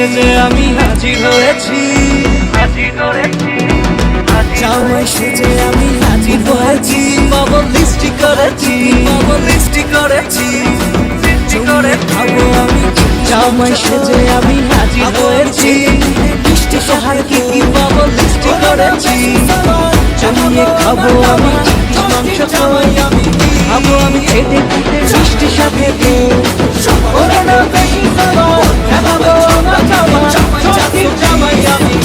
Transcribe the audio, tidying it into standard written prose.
সেজে আমি হাজির হয়েছি, জামাই সেজে আমি হাজির হয়েছি, বাবল লিস্টি করেছি, জমিয়ে খাবো আমি জামাই সেজে আমি হাজির হয়েছি, মিষ্টি তোহার কি কি বাবল লিস্টি করেছি, জমিয়ে খাবো আমি মাংস খাওয়াই আমি, খাবো আমি খেতে খেতে মিষ্টির সাথে ওরে না বেশি খাবার, খাবো না খাবার, জামাই আমি